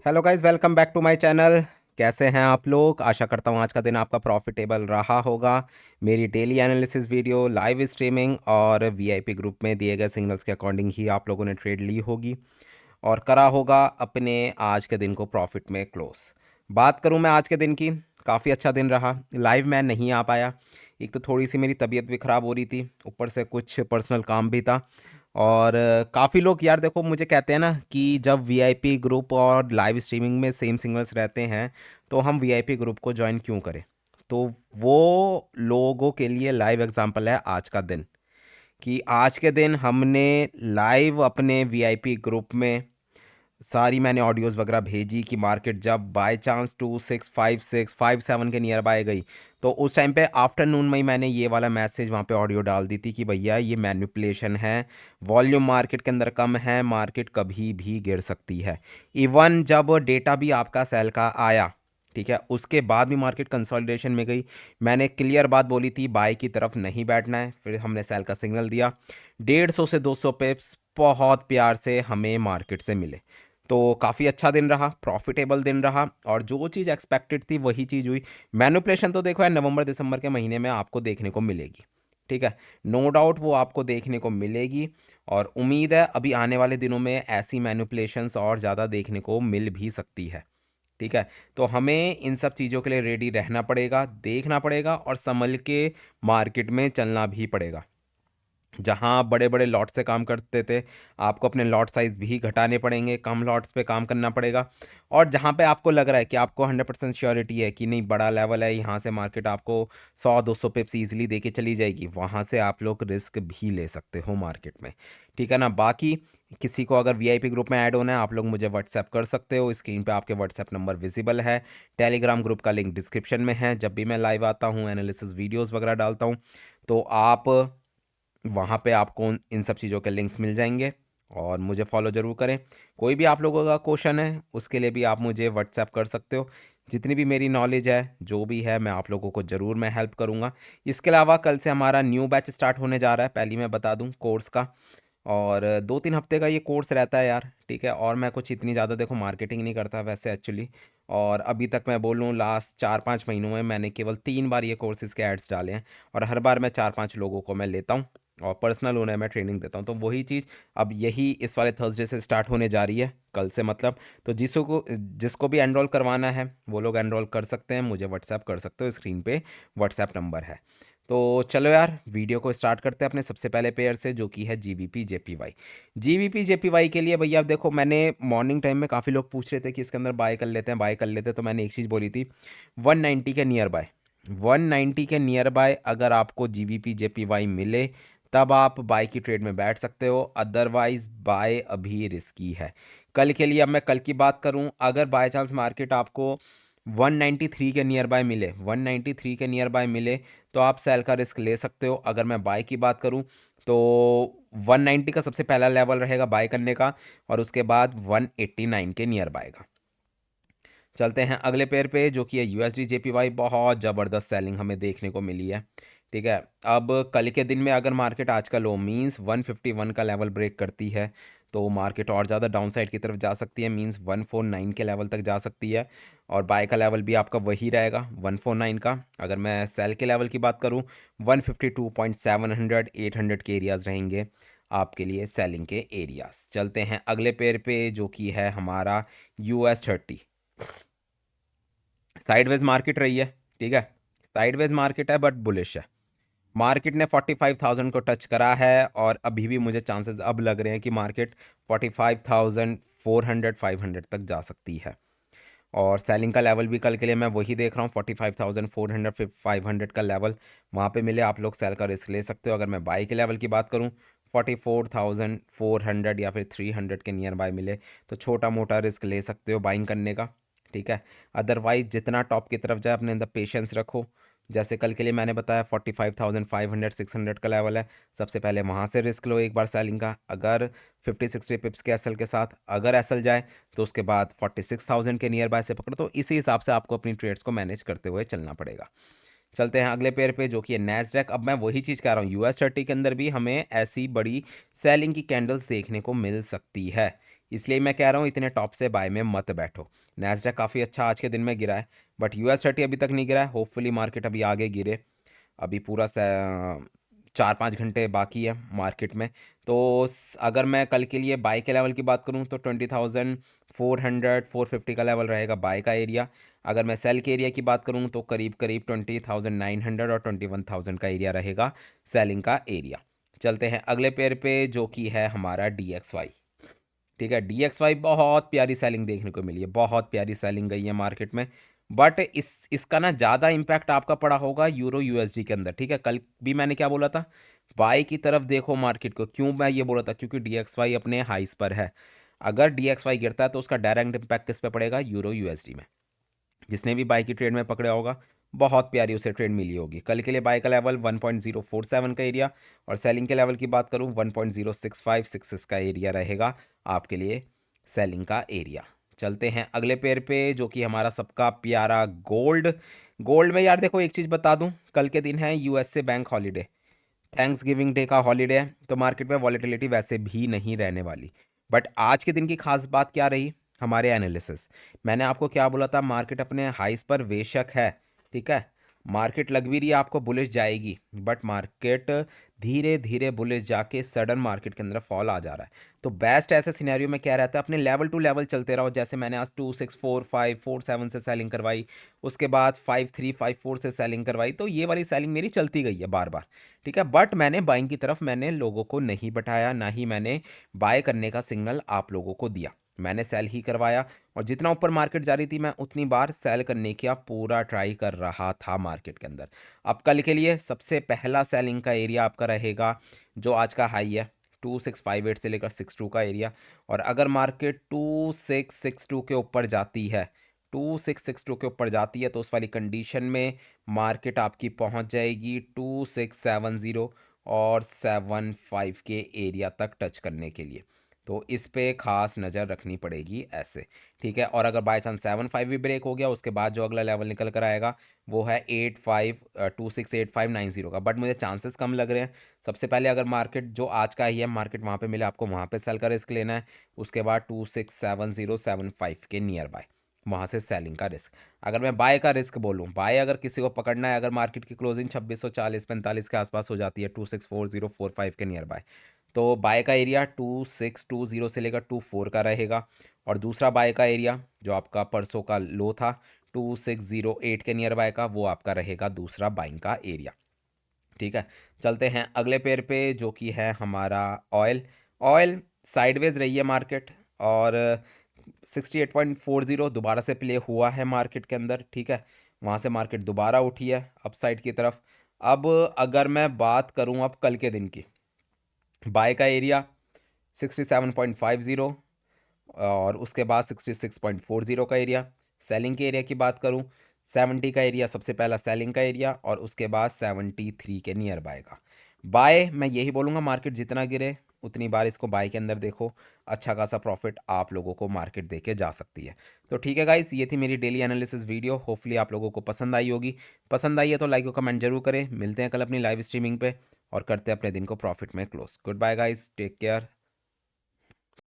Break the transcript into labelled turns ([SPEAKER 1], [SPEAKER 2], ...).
[SPEAKER 1] Hello guys, welcome back to my channel. कैसे हैं आप लोग? आशा करता हूँ आज का दिन आपका प्रॉफिटेबल रहा होगा। मेरी daily analysis video, live streaming और वीआईपी ग्रुप में दिए गए सिग्नल्स के अकॉर्डिंग ही आप लोगों ने ट्रेड ली होगी और करा होगा अपने आज के दिन को प्रॉफिट में क्लोज। बात करूं मैं आज के दिन की, काफ़ी अच्छा दिन रहा। लाइव मैं नहीं आ पाया, एक तो थोड़ी सी मेरी तबीयत भी ख़राब हो रही थी, ऊपर से कुछ पर्सनल काम भी था। और काफ़ी लोग यार देखो मुझे कहते हैं ना कि जब वीआईपी ग्रुप और लाइव स्ट्रीमिंग में सेम सिग्नल्स रहते हैं तो हम वीआईपी ग्रुप को ज्वाइन क्यों करें। तो वो लोगों के लिए लाइव एग्जांपल है आज का दिन, कि आज के दिन हमने लाइव अपने वीआईपी ग्रुप में सारी मैंने ऑडियोज़ वगैरह भेजी कि मार्केट जब बाय चांस 265657 के नियर बाय गई तो उस टाइम पे आफ्टरनून में ही मैंने ये वाला मैसेज वहाँ पे ऑडियो डाल दी थी कि भैया ये मैनिपुलेशन है, वॉल्यूम मार्केट के अंदर कम है, मार्केट कभी भी गिर सकती है। इवन जब डेटा भी आपका सेल का आया, ठीक है, उसके बाद भी मार्केट कंसोलिडेशन में गई। मैंने क्लियर बात बोली थी बाय की तरफ नहीं बैठना है, फिर हमने सेल का सिग्नल दिया। 150 से 200 पिप्स बहुत प्यार से हमें मार्केट से मिले। तो काफ़ी अच्छा दिन रहा, प्रॉफिटेबल दिन रहा और जो चीज़ एक्सपेक्टेड थी वही चीज़ हुई। मैनिपुलेशन तो देखो यार नवंबर दिसंबर के महीने में आपको देखने को मिलेगी, ठीक है, नो डाउट वो आपको देखने को मिलेगी। और उम्मीद है अभी आने वाले दिनों में ऐसी मैनिपुलेशंस और ज़्यादा देखने को मिल भी सकती है, ठीक है। तो हमें इन सब चीज़ों के लिए रेडी रहना पड़ेगा, देखना पड़ेगा और संभल के मार्केट में चलना भी पड़ेगा। जहाँ आप बड़े बड़े लॉट से काम करते थे, आपको अपने लॉट साइज़ भी घटाने पड़ेंगे, कम लॉट्स पे काम करना पड़ेगा। और जहाँ पे आपको लग रहा है कि आपको 100% श्योरिटी है कि नहीं बड़ा लेवल है, यहाँ से मार्केट आपको 100-200 पिप्स ईजिली दे के चली जाएगी, वहाँ से आप लोग रिस्क भी ले सकते हो मार्केट में, ठीक है ना। बाकी किसी को अगर वीआईपी ग्रुप में ऐड होना है आप लोग मुझे व्हाट्सएप कर सकते हो, स्क्रीन पे आपके व्हाट्सएप नंबर विजिबल है। टेलीग्राम ग्रुप का लिंक डिस्क्रिप्शन में है। जब भी मैं लाइव आता हूँ, एनालिसिस वीडियोज़ वगैरह डालता हूँ, तो आप वहाँ पे आपको इन सब चीज़ों के लिंक्स मिल जाएंगे और मुझे फॉलो ज़रूर करें। कोई भी आप लोगों का क्वेश्चन है उसके लिए भी आप मुझे व्हाट्सएप कर सकते हो। जितनी भी मेरी नॉलेज है जो भी है मैं आप लोगों को ज़रूर मैं हेल्प करूँगा। इसके अलावा कल से हमारा न्यू बैच स्टार्ट होने जा रहा है, पहले मैं बता दूँ कोर्स का। और 2-3 हफ्ते का ये कोर्स रहता है यार, ठीक है। और मैं कुछ इतनी ज़्यादा देखो मार्केटिंग नहीं करता वैसे एक्चुअली। और अभी तक मैं बोलूँ लास्ट 4-5 महीनों में मैंने केवल 3 बार ये कोर्सेज़ के एड्स डाले हैं और हर बार मैं 4-5 लोगों को मैं लेता हूँ और पर्सनल उन्हें मैं ट्रेनिंग देता हूँ। तो वही चीज़ अब यही इस वाले थर्सडे से स्टार्ट होने जा रही है, कल से मतलब। तो जिसको भी एनरोल करवाना है वो लोग एनरोल कर सकते हैं, मुझे व्हाट्सएप कर सकते हो, स्क्रीन पे व्हाट्सएप नंबर है। तो चलो यार वीडियो को स्टार्ट करते हैं अपने सबसे पहले पेयर से जो कि है जीबीपी जेपीवाई। जीबीपी जेपीवाई के लिए भैया अब देखो मैंने मॉर्निंग टाइम में काफ़ी लोग पूछ रहे थे कि इसके अंदर बाय कर लेते हैं, बाय कर लेते हैं, तो मैंने एक चीज़ बोली थी 190 के नियर बाय। 190 के नियर बाय अगर आपको जीबीपी जेपीवाई मिले तब आप बाय की ट्रेड में बैठ सकते हो, अदरवाइज बाय अभी रिस्की है। कल के लिए अब मैं कल की बात करूं, अगर बाय चांस मार्केट आपको 193 के नियर बाय मिले, 193 के नियर बाय मिले तो आप सेल का रिस्क ले सकते हो। अगर मैं बाय की बात करूं तो 190 का सबसे पहला लेवल रहेगा बाय करने का और उसके बाद 189 के नियर बाय का। चलते हैं अगले पेयर पे जो कि है यूएसडी जेपीवाई। बहुत ज़बरदस्त सेलिंग हमें देखने को मिली है, ठीक है। अब कल के दिन में अगर मार्केट आज का लो मींस 151 का लेवल ब्रेक करती है तो मार्केट और ज़्यादा डाउन साइड की तरफ जा सकती है, मींस 149 के लेवल तक जा सकती है। और बाय का लेवल भी आपका वही रहेगा 149 का। अगर मैं सेल के लेवल की बात करूं 152.700 800 के एरियाज़ रहेंगे आपके लिए सेलिंग के एरियाज। चलते हैं अगले पेयर पे जो कि है हमारा US30। साइडवेज मार्केट रही है, ठीक है, साइडवेज मार्केट है बट बुलिश है। मार्केट ने 45,000 को टच करा है और अभी भी मुझे चांसेस अब लग रहे हैं कि मार्केट 45,400 500 तक जा सकती है। और सेलिंग का लेवल भी कल के लिए मैं वही देख रहा हूँ 45,400 500 का लेवल वहाँ पे मिले आप लोग सेल का रिस्क ले सकते हो। अगर मैं बाई के लेवल की बात करूँ 44,400 या फिर 300 के नियर बाय मिले तो छोटा मोटा रिस्क ले सकते हो बाइंग करने का, ठीक है। अदरवाइज जितना टॉप की तरफ जाए अपने अंदर पेशेंस रखो। जैसे कल के लिए मैंने बताया 45,500 600 का लेवल है, सबसे पहले वहाँ से रिस्क लो एक बार सेलिंग का। अगर 50-60 पिप्स के एसएल के साथ अगर एसएल जाए तो उसके बाद 46,000 के नियर बाय से पकड़ो। तो इसी हिसाब से आपको अपनी ट्रेड्स को मैनेज करते हुए चलना पड़ेगा। चलते हैं अगले पेयर पे जो कि है नैस्डैक। अब मैं वही चीज़ कह रहा हूँ US30 के अंदर भी हमें ऐसी बड़ी सेलिंग की कैंडल्स देखने को मिल सकती है। इसलिए मैं कह रहा हूँ इतने टॉप से बाय में मत बैठो। नैस्डैक काफ़ी अच्छा आज के दिन में गिरा है, बट US30 अभी तक नहीं गिरा है। होपफुली मार्केट अभी आगे गिरे। अभी पूरा 4-5 घंटे बाकी है मार्केट में। तो अगर मैं कल के लिए बाय के लेवल की बात करूं तो 20,400 450 का लेवल रहेगा बाय का एरिया। अगर मैं सेल के एरिया की बात करूं तो करीब करीब 20,900 और 21,000 का एरिया रहेगा सेलिंग का एरिया। चलते हैं अगले पेयर पे जो कि है हमारा DXY। ठीक है, DXY बहुत प्यारी सेलिंग देखने को मिली है, बहुत प्यारी सेलिंग गई है मार्केट में। बट इसका ना ज़्यादा इम्पैक्ट आपका पड़ा होगा यूरो USD के अंदर। ठीक है, कल भी मैंने क्या बोला था, बाई की तरफ देखो मार्केट को। क्यों मैं ये बोला था, क्योंकि DXY अपने हाइस पर है। अगर DXY गिरता है तो उसका डायरेक्ट इम्पैक्ट किस पे पड़ेगा, यूरो USD में। जिसने भी बाई की ट्रेड में पकड़ा होगा बहुत प्यारी उसे ट्रेड मिली होगी। कल के लिए बाई का लेवल 1.047 का एरिया, और सेलिंग के लेवल की बात करूं 1.06566 का एरिया रहेगा आपके लिए सेलिंग का एरिया। चलते हैं अगले पेयर पे जो कि हमारा सबका प्यारा गोल्ड। गोल्ड में यार देखो एक चीज़ बता दूं, कल के दिन है USA bank holiday, thanks giving day का हॉलीडे है, तो मार्केट में वॉलेटिलिटी वैसे भी नहीं रहने वाली। बट आज के दिन की खास बात क्या रही, हमारे एनालिसिस। मैंने आपको क्या बोला था, मार्केट अपने हाइस पर बेशक है। ठीक है, मार्केट लग भी रही है आपको बुलिश जाएगी, बट मार्केट धीरे धीरे बुलिश जाके सडन मार्केट के अंदर फॉल आ जा रहा है। तो बेस्ट ऐसे सिनेरियो में क्या रहता है, अपने लेवल टू लेवल चलते रहो। जैसे मैंने आज 264547 से सेलिंग करवाई, उसके बाद 5354 से सेलिंग करवाई, तो ये वाली सेलिंग मेरी चलती गई है बार बार। ठीक है, बट मैंने बाइंग की तरफ मैंने लोगों को नहीं बताया, ना ही मैंने बाय करने का सिग्नल आप लोगों को दिया। मैंने सेल ही करवाया, और जितना ऊपर मार्केट जा रही थी मैं उतनी बार सेल करने का पूरा ट्राई कर रहा था मार्केट के अंदर। अब कल के लिए सबसे पहला सेलिंग का एरिया आपका रहेगा जो आज का हाई है 2658 से लेकर 62 का एरिया। और अगर मार्केट 2662 के ऊपर जाती है, 2662 के ऊपर जाती है, तो उस वाली कंडीशन में मार्केट आपकी पहुंच जाएगी 2670 और 75 के एरिया तक टच करने के लिए। तो इस पे खास नज़र रखनी पड़ेगी ऐसे। ठीक है, और अगर बाई चांस 75 भी ब्रेक हो गया, उसके बाद जो अगला लेवल निकल कर आएगा वो है 268590 का, बट मुझे चांसेस कम लग रहे हैं। सबसे पहले अगर मार्केट जो आज का ही है मार्केट वहाँ पे मिले, आपको वहाँ पे सेल का रिस्क लेना है। उसके बाद 267075 के नियर बाय वहाँ से सेलिंग का रिस्क। अगर मैं बाय का रिस्क बोलूँ, बाय अगर किसी को पकड़ना है, अगर मार्केट की क्लोजिंग 2640-45 के आसपास हो जाती है 264045 के नियर बाय, तो बाय का एरिया 2620 से लेकर 24 का रहेगा। और दूसरा बाय का एरिया जो आपका परसों का लो था 2608 के नियर बाय का, वो आपका रहेगा दूसरा बाइंग का एरिया। ठीक है, चलते हैं अगले पेयर पे जो कि है हमारा ऑयल। ऑयल साइडवेज रही है मार्केट, और 68.40 दोबारा से प्ले हुआ है मार्केट के अंदर। ठीक है, वहाँ से मार्केट दोबारा उठी है अपसाइड की तरफ। अब अगर मैं बात करूँ अब कल के दिन की, बाय का एरिया 67.50, और उसके बाद 66.40 का एरिया। सेलिंग के एरिया की बात करूं 70 का एरिया सबसे पहला सेलिंग का एरिया, और उसके बाद 73 के नियर बाय का। बाय मैं यही बोलूँगा, मार्केट जितना गिरे उतनी बार इसको बाय के अंदर देखो, अच्छा खासा प्रॉफिट आप लोगों को मार्केट दे के जा सकती है। तो ठीक है गाइस, ये थी मेरी डेली एनालिसिस वीडियो। होपफुली आप लोगों को पसंद आई होगी। पसंद आई है तो लाइक और कमेंट जरूर करें। मिलते हैं कल अपनी लाइव स्ट्रीमिंग पे और करते हैं अपने दिन को प्रॉफिट में close. Good bye guys, take care.